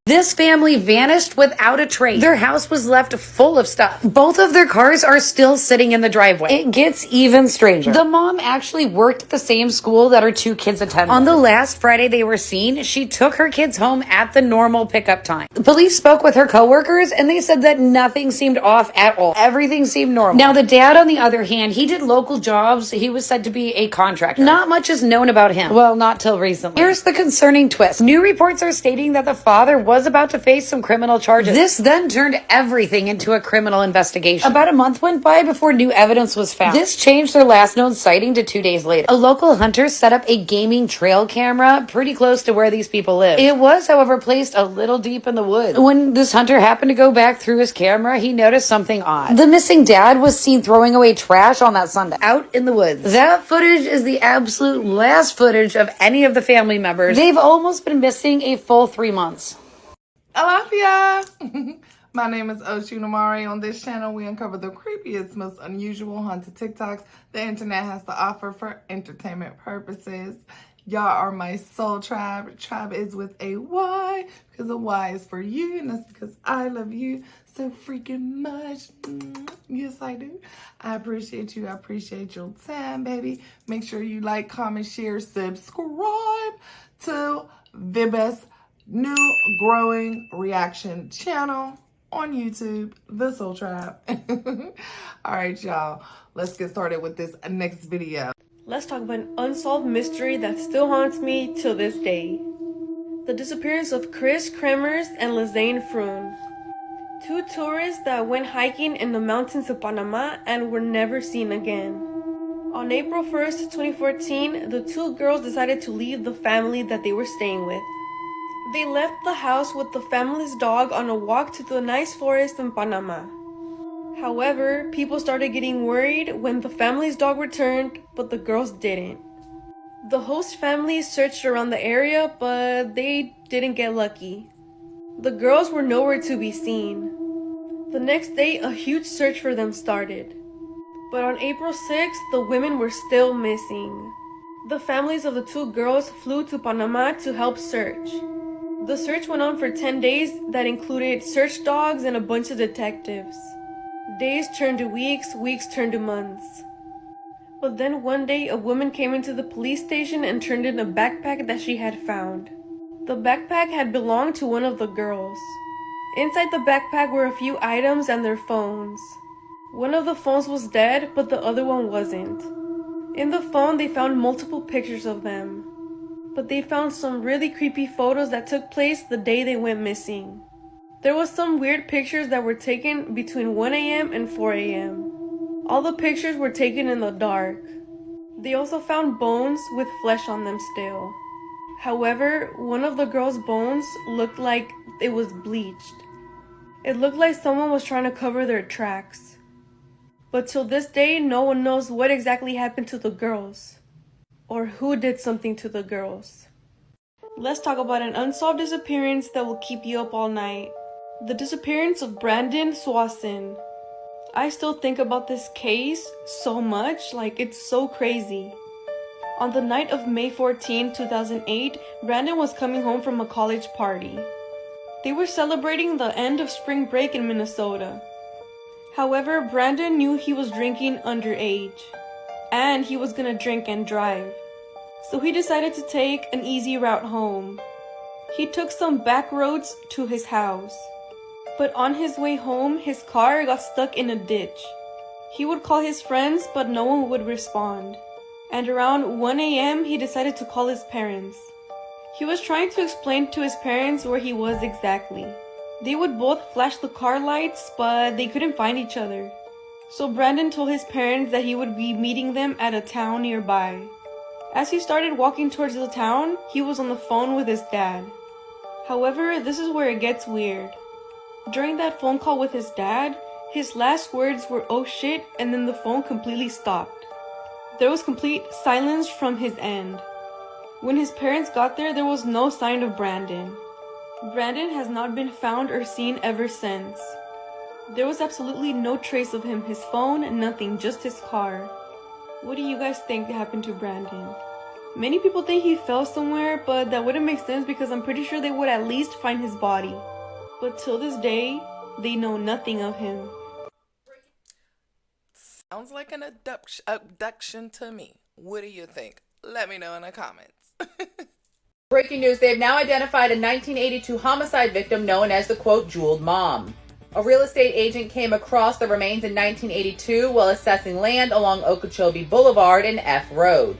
This family vanished without a trace. Their house was left full of stuff. Both of their cars are still sitting in the driveway. It gets even stranger. The mom actually worked at the same school that her two kids attended. On the last Friday they were seen, she took her kids home at the normal pickup time. The police spoke with her coworkers and they said that nothing seemed off at all. Everything seemed normal. Now the dad, on the other hand, he did local jobs. He was said to be a contractor. Not much is known about him. Well, not till recently. Here's the concerning twist. New reports are stating that the father was about to face some criminal charges. This then turned everything into a criminal investigation. About a month went by before new evidence was found. This changed their last known sighting to 2 days later. A local hunter set up a gaming trail camera pretty close to where these people live. It was, however, placed a little deep in the woods. When this hunter happened to go back through his camera, he noticed something odd. The missing dad was seen throwing away trash on that Sunday, out in the woods. That footage is the absolute last footage of any of the family members. They've almost been missing a full 3 months. Alafia! My name is Oshun. On this channel, we uncover the creepiest, most unusual haunted TikToks the internet has to offer for entertainment purposes. Y'all are my soul tribe. Tribe is with a Y, because the Y is for you, and that's because I love you so freaking much. Yes, I do. I appreciate you. I appreciate your time, baby. Make sure you like, comment, share, subscribe to the best new growing reaction channel on YouTube, The Soul Tribe. All right, y'all. Let's get started with this next video. Let's talk about an unsolved mystery that still haunts me till this day. The disappearance of Kris, Kremers, and Lisanne Froon. Two tourists that went hiking in the mountains of Panama and were never seen again. On April 1st, 2014, the two girls decided to leave the family that they were staying with. They left the house with the family's dog on a walk to the nice forest in Panama. However, people started getting worried when the family's dog returned, but the girls didn't. The host family searched around the area, but they didn't get lucky. The girls were nowhere to be seen. The next day, a huge search for them started. But on April 6th, the women were still missing. The families of the two girls flew to Panama to help search. The search went on for 10 days that included search dogs and a bunch of detectives. Days turned to weeks, weeks turned to months. But then one day, a woman came into the police station and turned in a backpack that she had found. The backpack had belonged to one of the girls. Inside the backpack were a few items and their phones. One of the phones was dead, but the other one wasn't. In the phone, they found multiple pictures of them. But they found some really creepy photos that took place the day they went missing. There was some weird pictures that were taken between 1 a.m. and 4 a.m. All the pictures were taken in the dark. They also found bones with flesh on them still. However, one of the girls' bones looked like it was bleached. It looked like someone was trying to cover their tracks. But till this day, no one knows what exactly happened to the girls, or who did something to the girls. Let's talk about an unsolved disappearance that will keep you up all night. The disappearance of Brandon Swanson. I still think about this case so much, like it's so crazy. On the night of May 14, 2008, Brandon was coming home from a college party. They were celebrating the end of spring break in Minnesota. However, Brandon knew he was drinking underage, and he was gonna drink and drive. So he decided to take an easy route home. He took some back roads to his house. But on his way home, his car got stuck in a ditch. He would call his friends, but no one would respond. And around 1 a.m., he decided to call his parents. He was trying to explain to his parents where he was exactly. They would both flash the car lights, but they couldn't find each other. So Brandon told his parents that he would be meeting them at a town nearby. As he started walking towards the town, he was on the phone with his dad. However, this is where it gets weird. During that phone call with his dad, his last words were "oh shit," and then the phone completely stopped. There was complete silence from his end. When his parents got there, there was no sign of Brandon. Brandon has not been found or seen ever since. There was absolutely no trace of him, his phone, nothing, just his car. What do you guys think happened to Brandon? Many people think he fell somewhere, but that wouldn't make sense because I'm pretty sure they would at least find his body. But till this day, they know nothing of him. Sounds like an abduction to me. What do you think? Let me know in the comments. Breaking news, they have now identified a 1982 homicide victim known as the, quote, jeweled mom. A real estate agent came across the remains in 1982 while assessing land along Okeechobee Boulevard and F Road.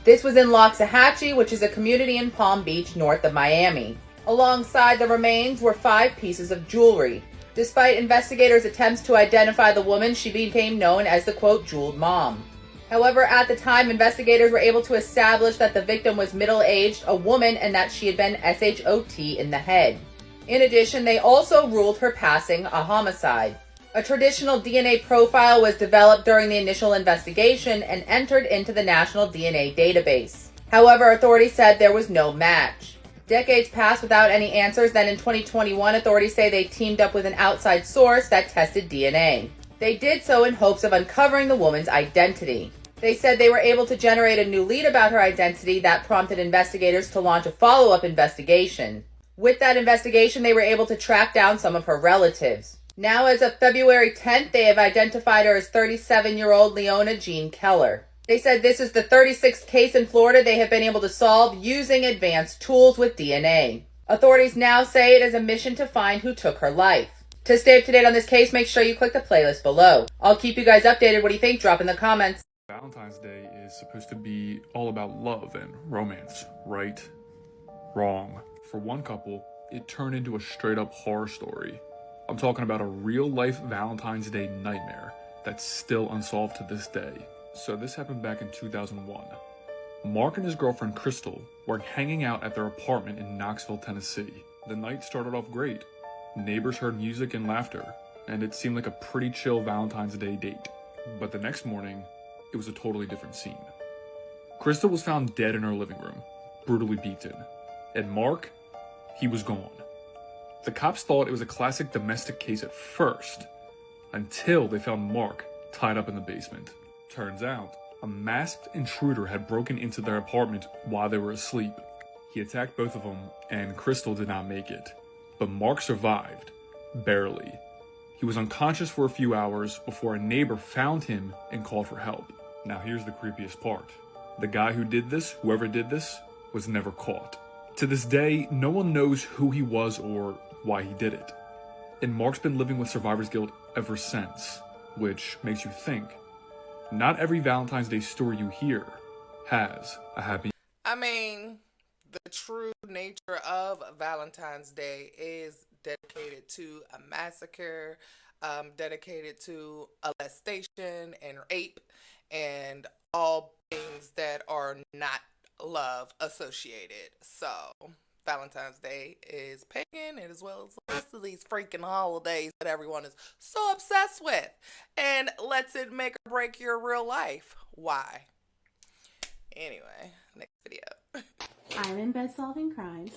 This was in Loxahatchee, which is a community in Palm Beach, north of Miami. Alongside the remains were 5 pieces of jewelry. Despite investigators' attempts to identify the woman, she became known as the, quote, jeweled mom. However, at the time, investigators were able to establish that the victim was middle-aged, a woman, and that she had been SHOT in the head. In addition, they also ruled her passing a homicide. A traditional DNA profile was developed during the initial investigation and entered into the National DNA Database. However, authorities said there was no match. Decades passed without any answers. Then in 2021, authorities say they teamed up with an outside source that tested DNA. They did so in hopes of uncovering the woman's identity. They said they were able to generate a new lead about her identity that prompted investigators to launch a follow-up investigation. With that investigation, they were able to track down some of her relatives. Now, as of February 10th, they have identified her as 37-year-old Leona Jean Keller. They said this is the 36th case in Florida they have been able to solve using advanced tools with DNA. Authorities now say it is a mission to find who took her life. To stay up to date on this case, make sure you click the playlist below. I'll keep you guys updated. What do you think? Drop in the comments. Valentine's Day is supposed to be all about love and romance, right? Wrong. For one couple, it turned into a straight-up horror story. I'm talking about a real-life Valentine's Day nightmare that's still unsolved to this day. So this happened back in 2001. Mark and his girlfriend Crystal were hanging out at their apartment in Knoxville, Tennessee. The night started off great. Neighbors heard music and laughter, and it seemed like a pretty chill Valentine's Day date. But the next morning, it was a totally different scene. Crystal was found dead in her living room, brutally beaten. And Mark, he was gone. The cops thought it was a classic domestic case at first, until they found Mark tied up in the basement. Turns out, a masked intruder had broken into their apartment while they were asleep. He attacked both of them, and Crystal did not make it. But Mark survived, barely. He was unconscious for a few hours before a neighbor found him and called for help. Now here's the creepiest part. The guy who did this, whoever did this, was never caught. To this day, no one knows who he was or why he did it. And Mark's been living with survivor's guilt ever since, which makes you think, not every Valentine's Day story you hear has a happy... I mean, the true nature of Valentine's Day is dedicated to a massacre, dedicated to molestation and rape, and all things that are not love associated. So Valentine's Day is pagan, and as well as the rest of these freaking holidays that everyone is so obsessed with and lets it make or break your real life. Why? Anyway, next video. I'm in bed solving crimes.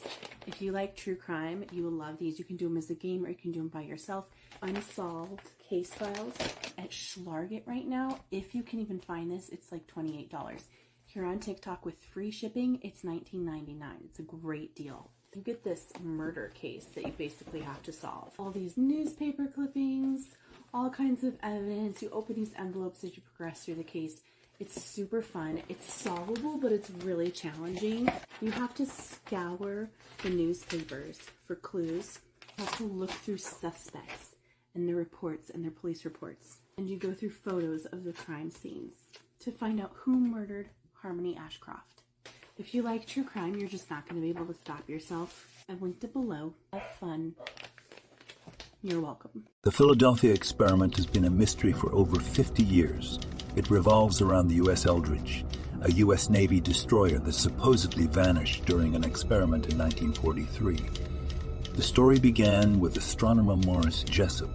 If you like true crime, you will love these. You can do them as a game or you can do them by yourself. Unsolved case files at Schlarget right now. If you can even find this, it's like $28. Here on TikTok with free shipping, it's $19.99. It's a great deal. You get this murder case that you basically have to solve. All these newspaper clippings, all kinds of evidence. You open these envelopes as you progress through the case. It's super fun. It's solvable, but it's really challenging. You have to scour the newspapers for clues. You have to look through suspects and their reports and their police reports. And you go through photos of the crime scenes to find out who murdered Harmony Ashcroft. If you like true crime, you're just not going to be able to stop yourself. I've linked it below. Have fun. You're welcome. The Philadelphia experiment has been a mystery for over 50 years. It revolves around the U.S. Eldridge, a U.S. Navy destroyer that supposedly vanished during an experiment in 1943. The story began with astronomer Morris Jessup,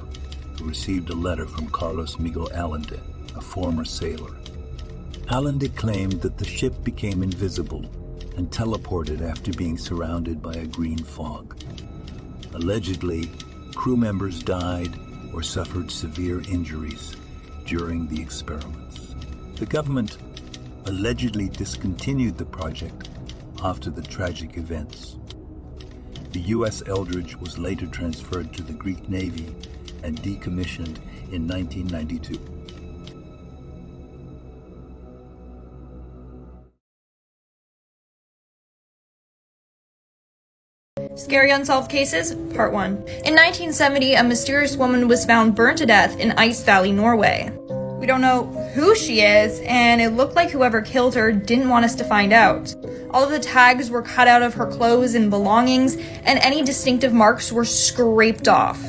who received a letter from Carlos Miguel Allende, a former sailor. Allende claimed that the ship became invisible and teleported after being surrounded by a green fog. Allegedly, crew members died or suffered severe injuries during the experiments. The government allegedly discontinued the project after the tragic events. The U.S. Eldridge was later transferred to the Greek Navy and decommissioned in 1992. Scary Unsolved Cases, Part 1. In 1970, a mysterious woman was found burned to death in Ice Valley, Norway. We don't know who she is, and it looked like whoever killed her didn't want us to find out. All of the tags were cut out of her clothes and belongings, and any distinctive marks were scraped off.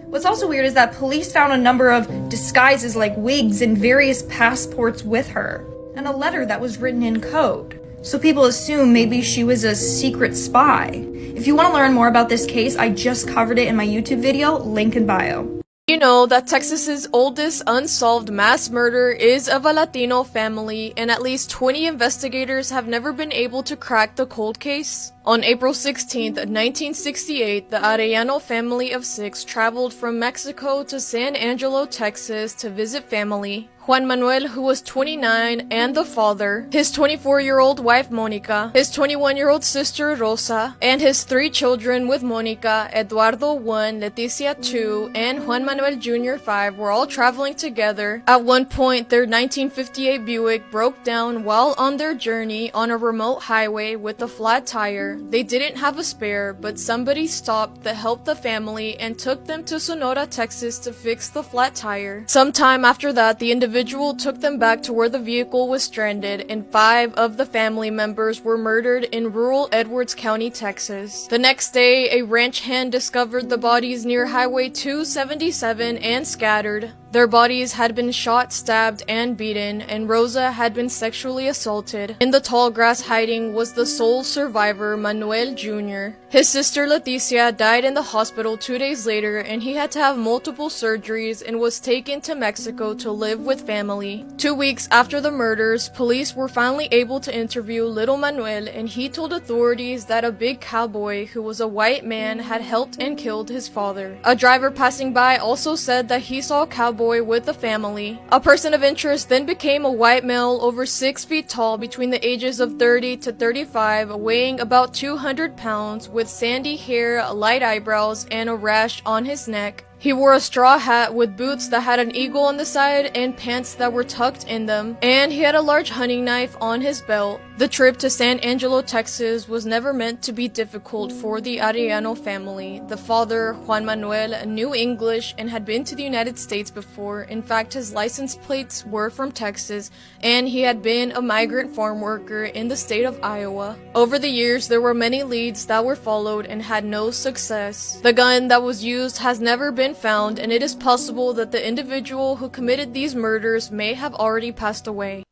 What's also weird is that police found a number of disguises like wigs and various passports with her, and a letter that was written in code. So people assume maybe she was a secret spy. If you want to learn more about this case, I just covered it in my YouTube video, link in bio. You know that Texas's oldest unsolved mass murder is of a Latino family, and at least 20 investigators have never been able to crack the cold case? On April 16th, 1968, the Arellano family of 6 traveled from Mexico to San Angelo, Texas to visit family. Juan Manuel, who was 29, and the father, his 24-year-old wife Monica, his 21-year-old sister Rosa, and his 3 children with Monica, Eduardo 1, Leticia 2, and Juan Manuel Jr. 5 were all traveling together. At one point, their 1958 Buick broke down while on their journey on a remote highway with a flat tire. They didn't have a spare, but somebody stopped that helped the family and took them to Sonora, Texas to fix the flat tire. Sometime after that, the individual took them back to where the vehicle was stranded, and 5 of the family members were murdered in rural Edwards County, Texas. The next day, a ranch hand discovered the bodies near Highway 277 and scattered. Their bodies had been shot, stabbed, and beaten, and Rosa had been sexually assaulted. In the tall grass hiding was the sole survivor, Manuel Jr. His sister Leticia died in the hospital 2 days later, and he had to have multiple surgeries and was taken to Mexico to live with family. 2 weeks after the murders, police were finally able to interview little Manuel, and he told authorities that a big cowboy who was a white man had helped and killed his father. A driver passing by also said that he saw a cowboy with the family. A person of interest then became a white male over 6 feet tall, between the ages of 30 to 35, weighing about 200 pounds, with sandy hair, light eyebrows, and a rash on his neck. He wore a straw hat with boots that had an eagle on the side and pants that were tucked in them, and he had a large hunting knife on his belt. The trip to San Angelo, Texas was never meant to be difficult for the Arellano family. The father, Juan Manuel, knew English and had been to the United States before. In fact, his license plates were from Texas, and he had been a migrant farm worker in the state of Iowa. Over the years, there were many leads that were followed and had no success. The gun that was used has never been found, and it is possible that the individual who committed these murders may have already passed away.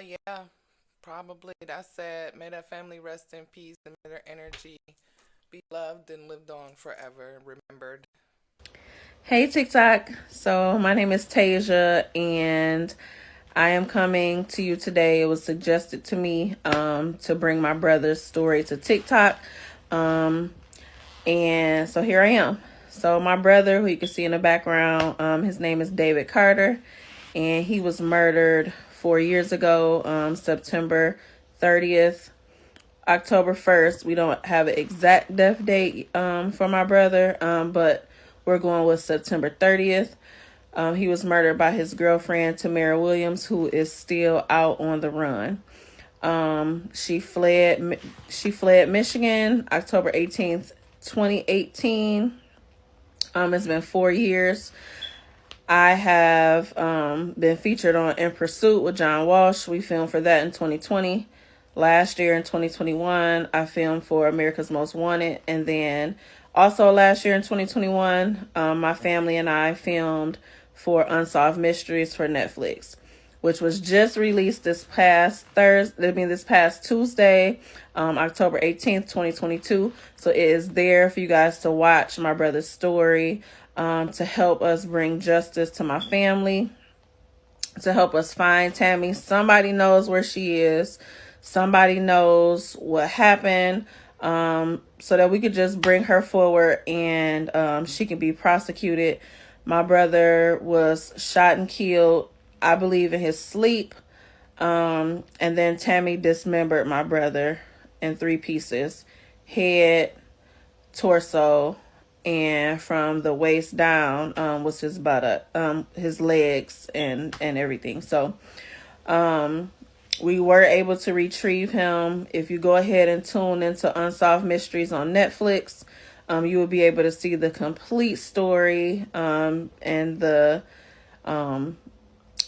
Yeah, probably. That's sad. May that family rest in peace and may their energy be loved and lived on forever, remembered. Hey TikTok, so my name is Tasia and I am coming to you today. It was suggested to me to bring my brother's story to TikTok, and so here I am. So my brother, who you can see in the background, his name is David Carter, and he was murdered 4 years ago, September 30th, October 1st. We don't have an exact death date for my brother, but we're going with September 30th. He was murdered by his girlfriend, Tamara Williams, who is still out on the run. She fled Michigan, October 18th, 2018. It's been 4 years. I have been featured on In Pursuit with John Walsh. We filmed for that in 2020. Last year in 2021, I filmed for America's Most Wanted. And then also last year in 2021, my family and I filmed for Unsolved Mysteries for Netflix, which was just released this past Tuesday, October 18th, 2022. So it is there for you guys to watch my brother's story, to help us bring justice to my family, to help us find Tammy. Somebody knows where she is. Somebody knows what happened, so that we could just bring her forward and she can be prosecuted. My brother was shot and killed, I believe, in his sleep. And then Tammy dismembered my brother in 3 pieces: head, torso, and from the waist down was his buttock, his legs, and everything. So we were able to retrieve him. If you go ahead and tune into Unsolved Mysteries on Netflix, you will be able to see the complete story, and the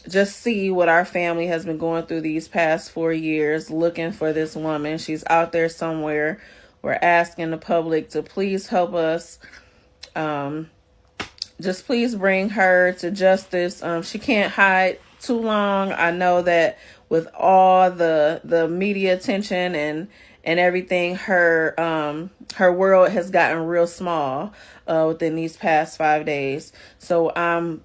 just see what our family has been going through these past 4 years looking for this woman. She's out there somewhere. We're asking the public to please help us. Just please bring her to justice. She can't hide too long. I know that with all the media attention and everything, her world has gotten real small within these past 5 days. So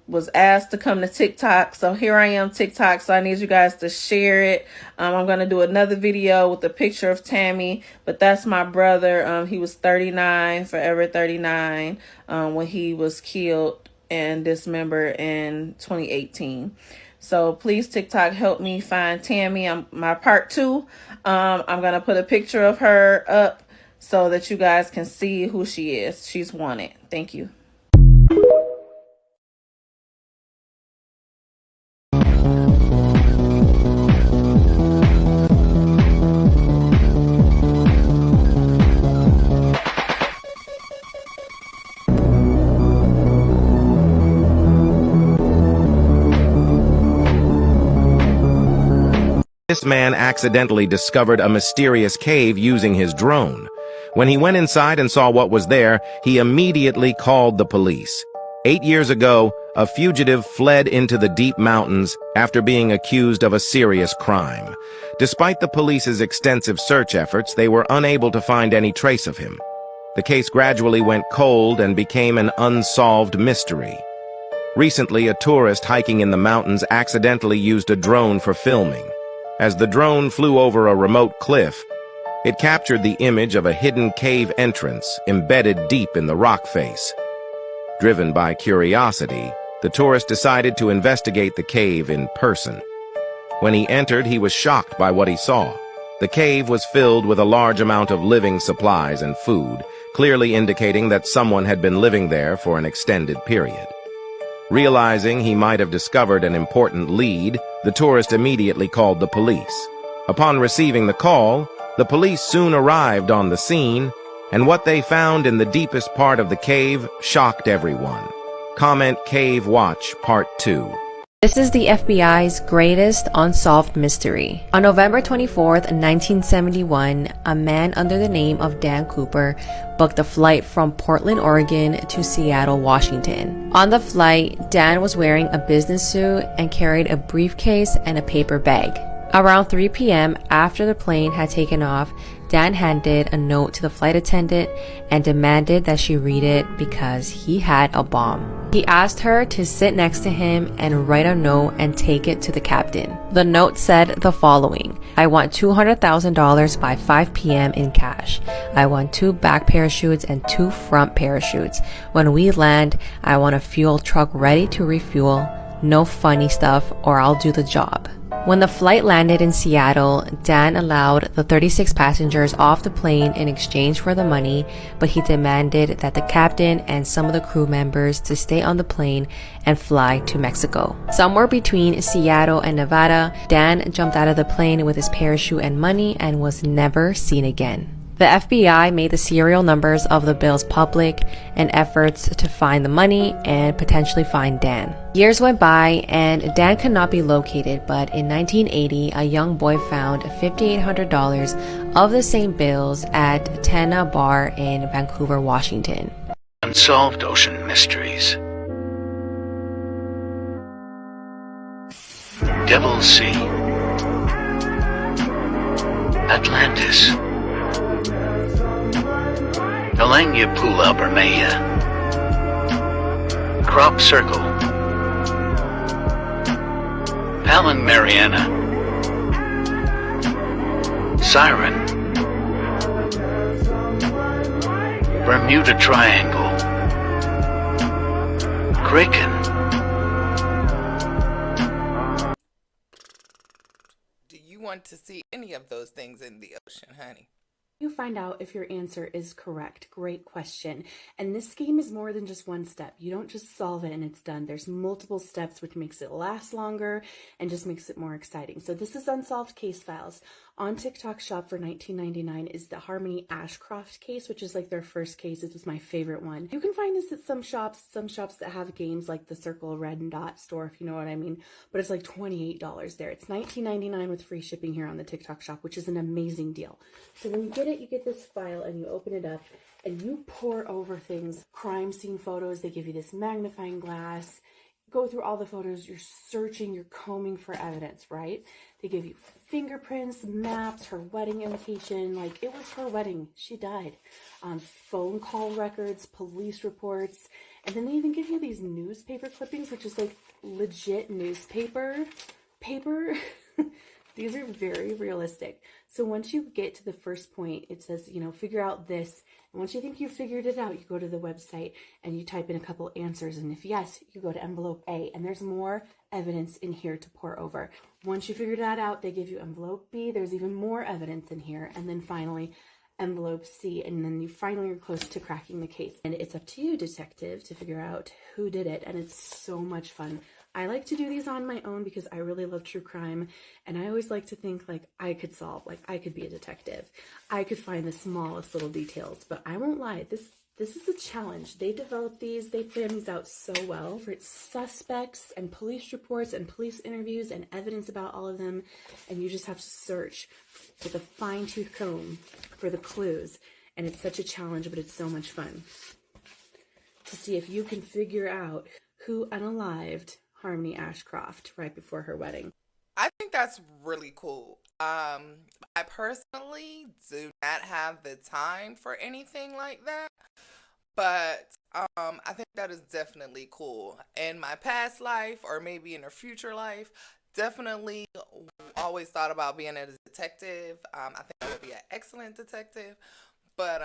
was asked to come to TikTok. So here I am, TikTok. So I need you guys to share it. I'm going to do another video with a picture of Tammy, but that's my brother. He was 39, forever 39, when he was killed and dismembered in 2018. So please, TikTok, help me find Tammy. My part 2. I'm going to put a picture of her up so that you guys can see who she is. She's wanted. Thank you. This man accidentally discovered a mysterious cave using his drone. When he went inside and saw what was there, he immediately called the police. 8 years ago, a fugitive fled into the deep mountains after being accused of a serious crime. Despite the police's extensive search efforts, they were unable to find any trace of him. The case gradually went cold and became an unsolved mystery. Recently, a tourist hiking in the mountains accidentally used a drone for filming. As the drone flew over a remote cliff, it captured the image of a hidden cave entrance embedded deep in the rock face. Driven by curiosity, the tourist decided to investigate the cave in person. When he entered, he was shocked by what he saw. The cave was filled with a large amount of living supplies and food, clearly indicating that someone had been living there for an extended period. Realizing he might have discovered an important lead, the tourist immediately called the police. Upon receiving the call, the police soon arrived on the scene, and what they found in the deepest part of the cave shocked everyone. Comment Cave Watch Part 2. This is the FBI's greatest unsolved mystery. On November 24th, 1971, a man under the name of Dan Cooper booked a flight from Portland, Oregon to Seattle, Washington. On the flight, Dan was wearing a business suit and carried a briefcase and a paper bag. Around 3 p.m., after the plane had taken off, Dan handed a note to the flight attendant and demanded that she read it because he had a bomb. He asked her to sit next to him and write a note and take it to the captain. The note said the following: I want $200,000 by 5 p.m. in cash. I want 2 back parachutes and 2 front parachutes. When we land, I want a fuel truck ready to refuel. No funny stuff or I'll do the job. When the flight landed in Seattle, Dan allowed the 36 passengers off the plane in exchange for the money, but he demanded that the captain and some of the crew members to stay on the plane and fly to Mexico. Somewhere between Seattle and Nevada, Dan jumped out of the plane with his parachute and money and was never seen again. The FBI made the serial numbers of the bills public in efforts to find the money and potentially find Dan. Years went by and Dan could not be located, but in 1980, a young boy found $5,800 of the same bills at Tana Bar in Vancouver, Washington. Unsolved Ocean Mysteries. Devil's Sea. Atlantis. Nalangya Pula Bermeja. Crop Circle. Palin Mariana. Siren. Bermuda Triangle. Kraken. want to see any of those things in the ocean, honey. You find out if your answer is correct. Great question. And this game is more than just one step. You don't just solve it and it's done. There's multiple steps, which makes it last longer and just makes it more exciting. So this is Unsolved Case Files. On TikTok Shop for $19.99 is the Harmony Ashcroft case, which is like their first case. This was my favorite one. You can find this at some shops that have games like the Circle Red and Dot store, if you know what I mean. But it's like $28 there. It's $19.99 with free shipping here on the TikTok Shop, which is an amazing deal. So when you get it, you get this file and you open it up and you pour over things. Crime scene photos, they give you this magnifying glass. Go through all the photos, you're searching, you're combing for evidence, right? They give you fingerprints, maps, her wedding invitation, like it was her wedding, she died. Phone call records, police reports, and then they even give you these newspaper clippings, which is like legit newspaper paper. These are very realistic. So once you get to the first point, it says, you know, figure out this. And once you think you've figured it out, you go to the website and you type in a couple answers. And if yes, you go to envelope A. And there's more evidence in here to pour over. Once you figure that out, they give you envelope B. There's even more evidence in here. And then finally, envelope C, and then you finally are close to cracking the case. And it's up to you, detective, to figure out who did it. And it's so much fun. I like to do these on my own because I really love true crime, and I always like to think like I could solve, like I could be a detective. I could find the smallest little details, but I won't lie, this is a challenge. They develop these, they plan these out so well for suspects and police reports and police interviews and evidence about all of them, and you just have to search with a fine-tooth comb for the clues, and it's such a challenge, but it's so much fun to see if you can figure out who unalived Harmony Ashcroft right before her wedding. I think that's really cool. I personally do not have the time for anything like that, but I think that is definitely cool. In my past life, or maybe in a future life, definitely always thought about being a detective. I think I would be an excellent detective, but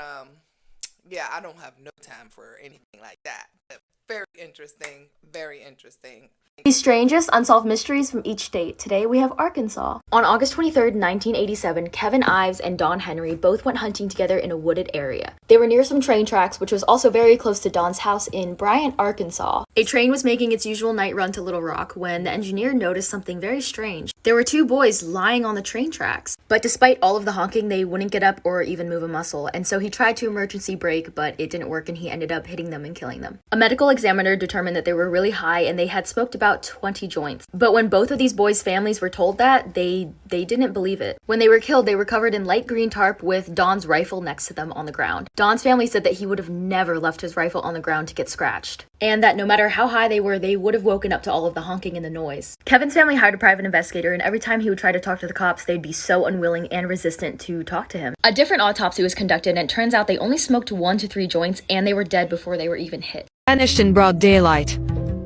yeah, I don't have no time for anything like that. But very interesting, very interesting. The strangest unsolved mysteries from each state. Today we have Arkansas. On August 23rd, 1987, Kevin Ives and Don Henry both went hunting together in a wooded area. They were near some train tracks, which was also very close to Don's house in Bryant, Arkansas. A train was making its usual night run to Little Rock when the engineer noticed something very strange. There were two boys lying on the train tracks, but despite all of the honking, they wouldn't get up or even move a muscle, and so he tried to emergency brake, but it didn't work and he ended up hitting them and killing them. A medical examiner determined that they were really high and they had smoked about 20 joints. But when both of these boys' families were told that, they didn't believe it. When they were killed, they were covered in light green tarp with Don's rifle next to them on the ground. Don's family said that he would have never left his rifle on the ground to get scratched, and that no matter how high they were, they would have woken up to all of the honking and the noise. Kevin's family hired a private investigator, and every time he would try to talk to the cops, they'd be so unwilling and resistant to talk to him. A different autopsy was conducted, and it turns out they only smoked 1 to 3 joints, and they were dead before they were even hit. Vanished in broad daylight.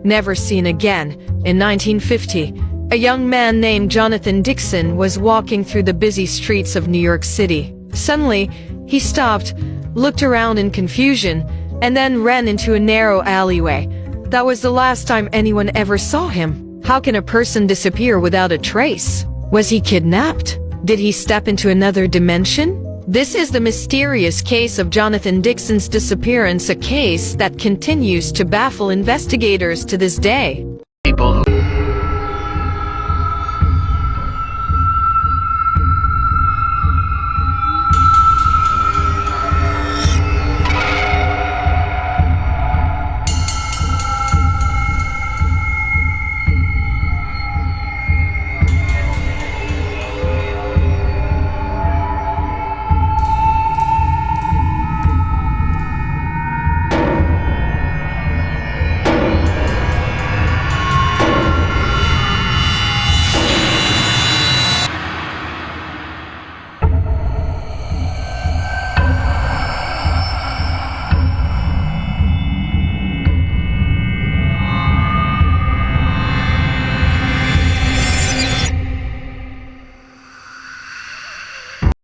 Never seen again. In 1950, a young man named Jonathan Dixon was walking through the busy streets of New York City. Suddenly, he stopped, looked around in confusion, and then ran into a narrow alleyway. That was the last time anyone ever saw him. How can a person disappear without a trace? Was he kidnapped? Did he step into another dimension? This is the mysterious case of Jonathan Dixon's disappearance, a case that continues to baffle investigators to this day. People who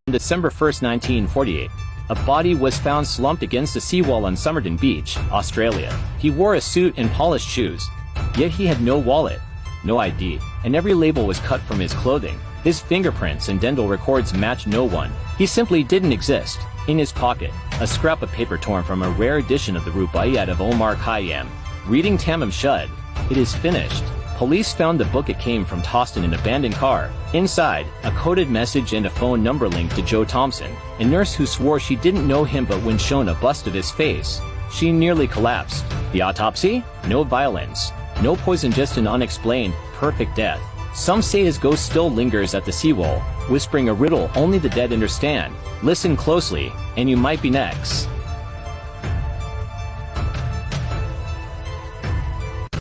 On December 1st, 1948, a body was found slumped against a seawall on Summerton Beach, Australia. He wore a suit and polished shoes, yet he had no wallet, no ID, and every label was cut from his clothing. His fingerprints and dental records match no one. He simply didn't exist. In his pocket, a scrap of paper torn from a rare edition of the Rubaiyat of Omar Khayyam. Reading Tamim Shud, it is finished. Police found the book it came from tossed in an abandoned car. Inside, a coded message and a phone number linked to Joe Thompson, a nurse who swore she didn't know him, but when shown a bust of his face, she nearly collapsed. The autopsy? No violence. No poison, just an unexplained, perfect death. Some say his ghost still lingers at the seawall, whispering a riddle only the dead understand. Listen closely, and you might be next.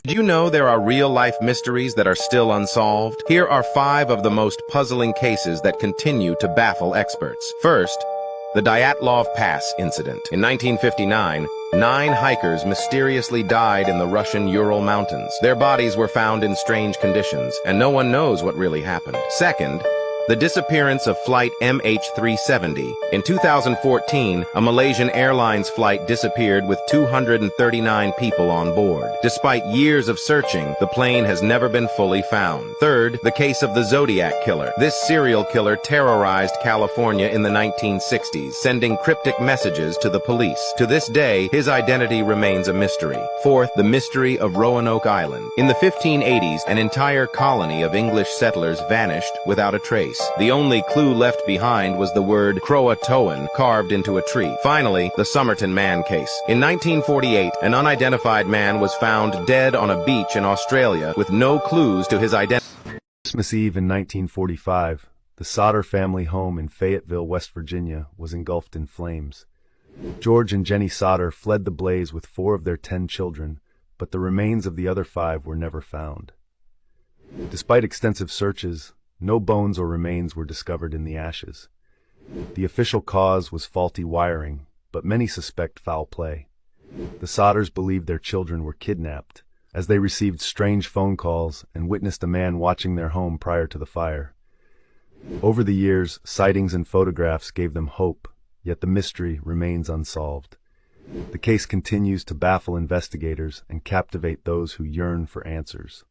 Did you know there are real-life mysteries that are still unsolved? Here are 5 of the most puzzling cases that continue to baffle experts. First, the Dyatlov Pass incident. In 1959, 9 hikers mysteriously died in the Russian Ural Mountains. Their bodies were found in strange conditions, and no one knows what really happened. Second, the disappearance of flight MH370. In 2014, a Malaysian Airlines flight disappeared with 239 people on board. Despite years of searching, the plane has never been fully found. Third, the case of the Zodiac Killer. This serial killer terrorized California in the 1960s, sending cryptic messages to the police. To this day, his identity remains a mystery. Fourth, the mystery of Roanoke Island. In the 1580s, an entire colony of English settlers vanished without a trace. The only clue left behind was the word Croatoan carved into a tree. Finally, the Summerton Man case. In 1948, an unidentified man was found dead on a beach in Australia with no clues to his identity. Christmas Eve in 1945, the Sodder family home in Fayetteville, West Virginia, was engulfed in flames. George and Jenny Sodder fled the blaze with 4 of their 10 children, but the remains of the other 5 were never found. Despite extensive searches, no bones or remains were discovered in the ashes. The official cause was faulty wiring, but many suspect foul play. The Sodders believed their children were kidnapped, as they received strange phone calls and witnessed a man watching their home prior to the fire. Over the years, sightings and photographs gave them hope, yet the mystery remains unsolved. The case continues to baffle investigators and captivate those who yearn for answers.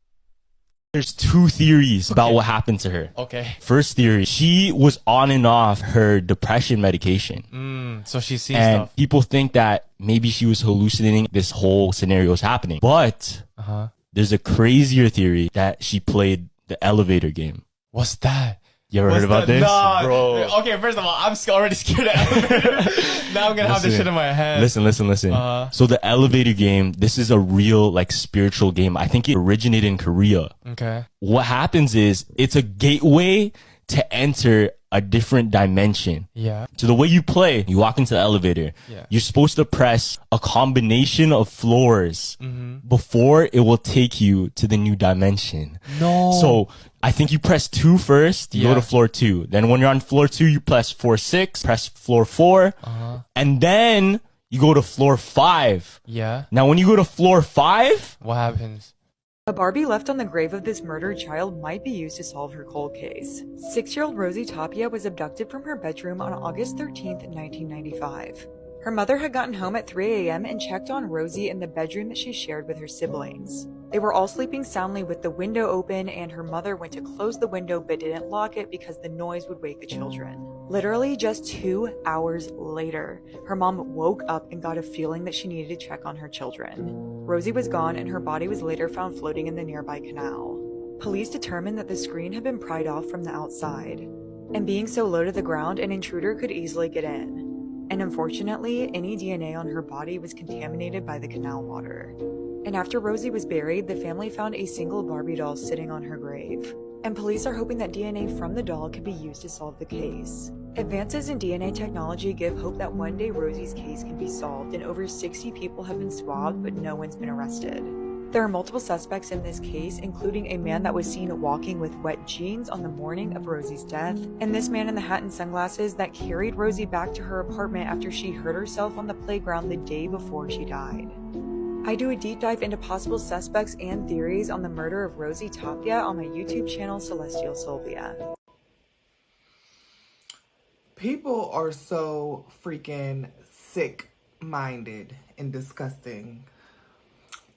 There's 2 theories about what happened to her. Okay. First theory, she was on and off her depression medication. So she sees and stuff. people think that maybe she was hallucinating this whole scenario was happening. But there's a crazier theory that she played the elevator game. What's that? You ever heard about this? Nah. Bro. Okay, first of all, I'm already scared of elevator. Now I'm gonna have this shit in my head. Listen. So the elevator game, this is a real, like, spiritual game. I think it originated in Korea. Okay. What happens is, it's a gateway to enter a different dimension. Yeah. So the way you play, you walk into the elevator. Yeah. You're supposed to press a combination of floors before it will take you to the new dimension. No. So I think you press 2 first, you go to floor 2. Then when you're on floor 2, you press floor 6, press floor 4, and then you go to floor 5. Yeah. Now when you go to floor 5, what happens? A Barbie left on the grave of this murdered child might be used to solve her cold case. 6-year-old Rosie Tapia was abducted from her bedroom on August 13th, 1995. Her mother had gotten home at 3 a.m. and checked on Rosie in the bedroom that she shared with her siblings. They were all sleeping soundly with the window open, and her mother went to close the window but didn't lock it because the noise would wake the children. Literally just 2 hours later, her mom woke up and got a feeling that she needed to check on her children. Rosie was gone, and her body was later found floating in the nearby canal. Police determined that the screen had been pried off from the outside, and being so low to the ground, an intruder could easily get in. And unfortunately, any DNA on her body was contaminated by the canal water. And after Rosie was buried, the family found a single Barbie doll sitting on her grave. And police are hoping that DNA from the doll could be used to solve the case. Advances in DNA technology give hope that one day Rosie's case can be solved, and over 60 people have been swabbed, but no one's been arrested. There are multiple suspects in this case, including a man that was seen walking with wet jeans on the morning of Rosie's death, and this man in the hat and sunglasses that carried Rosie back to her apartment after she hurt herself on the playground the day before she died. I do a deep dive into possible suspects and theories on the murder of Rosie Tapia on my YouTube channel, Celestial Sylvia. People are so freaking sick-minded and disgusting.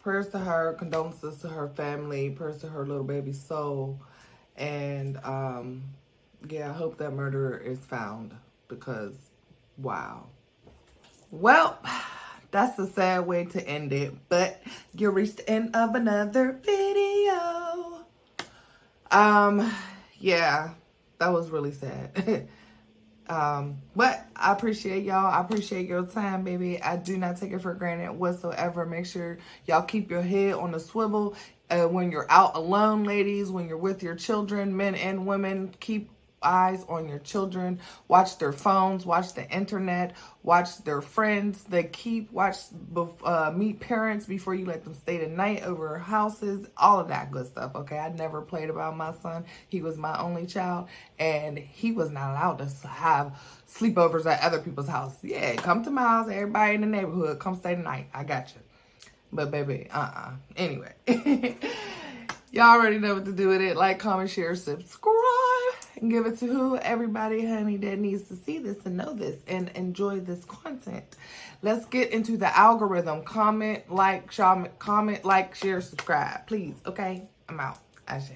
Prayers to her, condolences to her family, prayers to her little baby soul. And yeah, I hope that murderer is found because, wow. Well, that's a sad way to end it, but you reached the end of another video. Yeah, that was really sad. But I appreciate y'all. I appreciate your time, baby. I do not take it for granted whatsoever. Make sure y'all keep your head on the swivel when you're out alone, ladies, when you're with your children, men and women. Keep eyes on your children. Watch their phones, watch the internet, watch their friends. Meet parents before you let them stay the night over houses, all of that good stuff. Okay, I never played about my son. He was my only child, and he was not allowed to have sleepovers at other people's house. Yeah, come to my house, everybody in the neighborhood, come stay the night. I got you. But baby, anyway. Y'all already know what to do with it. Like, comment, share, subscribe. And give it to who? Everybody, honey, that needs to see this and know this and enjoy this content. Let's get into the algorithm. Comment, like, share, subscribe. Please, okay? I'm out. Ashe.